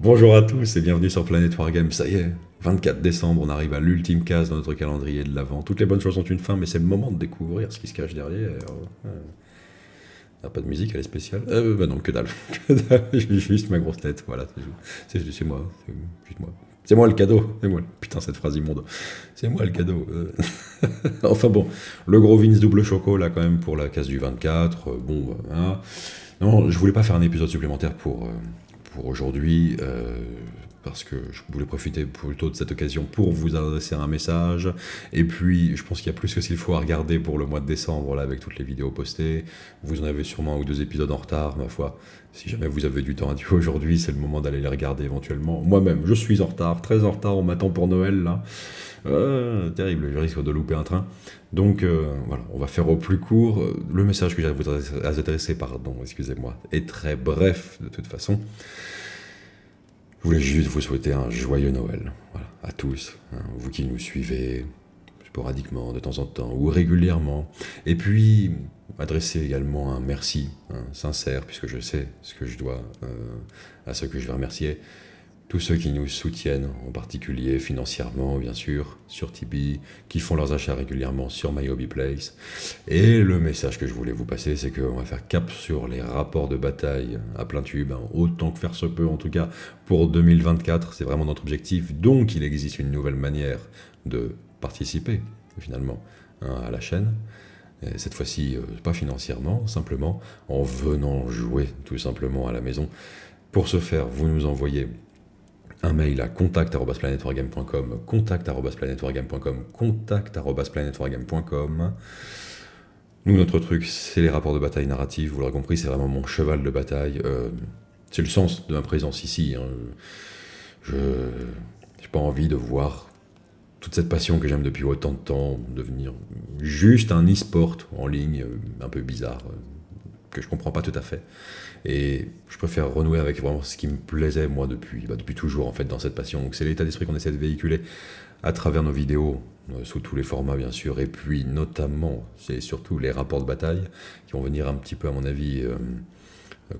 Bonjour à tous et bienvenue sur Planet Wargame. Ça y est, 24 décembre, on arrive à l'ultime case dans notre calendrier de l'Avent. Toutes les bonnes choses ont une fin, mais c'est le moment de découvrir ce qui se cache derrière. Ah, pas de musique, elle est spéciale. Bah non, que dalle. Que dalle. J'ai juste ma grosse tête, voilà, c'est moi, c'est juste moi. C'est moi le cadeau, c'est moi. Putain, cette phrase immonde. C'est moi le cadeau. Enfin bon, le gros Vince double choco là quand même pour la case du 24. Bon, hein. Non, je voulais pas faire un épisode supplémentaire pour aujourd'hui, parce que je voulais profiter plutôt de cette occasion pour vous adresser un message. Et puis, je pense qu'il y a plus que s'il faut à regarder pour le mois de décembre, là, avec toutes les vidéos postées. Vous en avez sûrement un ou deux épisodes en retard, ma foi. Si jamais vous avez du temps à tuer aujourd'hui, c'est le moment d'aller les regarder éventuellement. Moi-même, je suis en retard, très en retard, on m'attend pour Noël, là. Terrible, je risque de louper un train. Donc voilà, on va faire au plus court. Le message que j'ai à vous adresser, pardon, excusez-moi, est très bref de toute façon. Je voulais juste vous souhaiter un joyeux Noël, voilà, à tous, hein, vous qui nous suivez sporadiquement, de temps en temps, ou régulièrement. Et puis, adresser également un merci, hein, sincère, puisque je sais ce que je dois à ceux que je vais remercier. Tous ceux qui nous soutiennent, en particulier financièrement, bien sûr, sur Tipeee, qui font leurs achats régulièrement sur My Hobby Place. Et le message que je voulais vous passer, c'est qu'on va faire cap sur les rapports de bataille à plein tube, hein, autant que faire se peut, en tout cas pour 2024, c'est vraiment notre objectif. Donc il existe une nouvelle manière de participer, finalement, hein, à la chaîne. Et cette fois-ci, pas financièrement, simplement en venant jouer tout simplement à la maison. Pour ce faire, vous nous envoyez un mail à contact@planetwargame.com, contact@planetwargame.com, contact@planetwargame.com. Nous, notre truc, c'est les rapports de bataille narratifs. Vous l'aurez compris, c'est vraiment mon cheval de bataille. C'est le sens de ma présence ici, hein. Je n'ai pas envie de voir toute cette passion que j'aime depuis autant de temps devenir juste un e-sport en ligne, un peu bizarre, que je comprends pas tout à fait. Et je préfère renouer avec vraiment ce qui me plaisait, moi, depuis toujours, en fait, dans cette passion. Donc c'est l'état d'esprit qu'on essaie de véhiculer à travers nos vidéos, sous tous les formats, bien sûr, et puis notamment, c'est surtout les rapports de bataille qui vont venir un petit peu, à mon avis,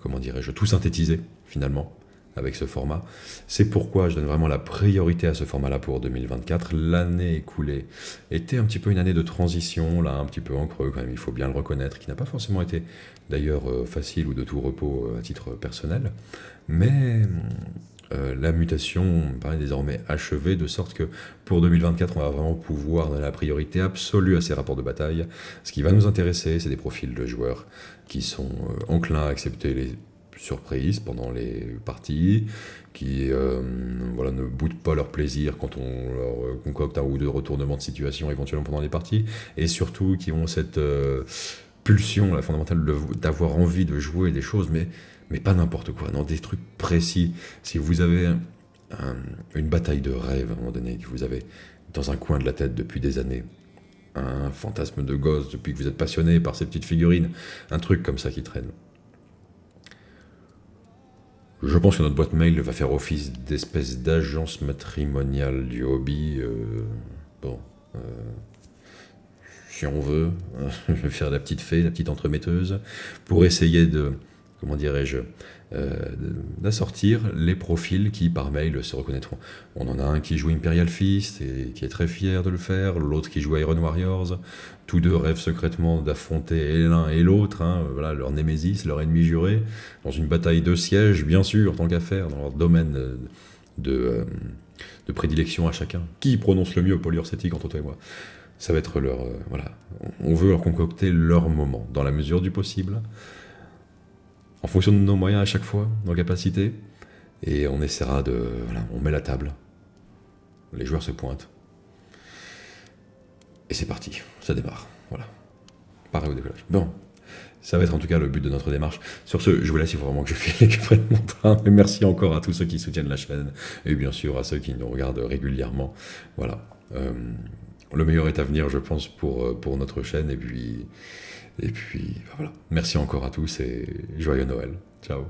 comment dirais-je, tout synthétiser, finalement, avec ce format. C'est pourquoi je donne vraiment la priorité à ce format-là pour 2024. L'année écoulée était un petit peu une année de transition, là, un petit peu en creux quand même, il faut bien le reconnaître, qui n'a pas forcément été d'ailleurs facile ou de tout repos à titre personnel. Mais la mutation paraît désormais achevée, de sorte que pour 2024, on va vraiment pouvoir donner la priorité absolue à ces rapports de bataille. Ce qui va nous intéresser, c'est des profils de joueurs qui sont enclins à accepter les surprises pendant les parties, qui voilà, ne boudent pas leur plaisir quand on leur concocte un ou deux retournements de situation éventuellement pendant les parties, et surtout qui ont cette pulsion là, fondamentale d'avoir envie de jouer des choses, mais pas n'importe quoi, non, des trucs précis. Si vous avez une bataille de rêve à un moment donné, que vous avez dans un coin de la tête depuis des années, un fantasme de gosse depuis que vous êtes passionné par ces petites figurines, un truc comme ça qui traîne. Je pense que notre boîte mail va faire office d'espèce d'agence matrimoniale du hobby. Bon, euh, si on veut, je vais faire la petite fée, la petite entremetteuse, pour essayer de, comment dirais-je, d'assortir les profils qui par mail se reconnaîtront. On en a un qui joue Imperial Fist et qui est très fier de le faire, l'autre qui joue Iron Warriors. Tous deux rêvent secrètement d'affronter l'un et l'autre, hein, voilà, leur némésis, leur ennemi juré, dans une bataille de siège, bien sûr, tant qu'à faire, dans leur domaine de, euh, de prédilection à chacun. Qui prononce le mieux polyurcétique entre toi et moi? Ça va être leur... voilà, on veut leur concocter leur moment, dans la mesure du possible, en fonction de nos moyens à chaque fois, nos capacités, et on essaiera de... Voilà, on met la table, les joueurs se pointent, et c'est parti, ça démarre, voilà. Pareil au décollage. Bon, ça va être en tout cas le but de notre démarche. Sur ce, je vous laisse, il faut vraiment que je file et que je prenne mon train. Mais merci encore à tous ceux qui soutiennent la chaîne, et bien sûr à ceux qui nous regardent régulièrement. Voilà. Le meilleur est à venir, je pense, pour notre chaîne, et puis, voilà. Merci encore à tous et joyeux Noël. Ciao.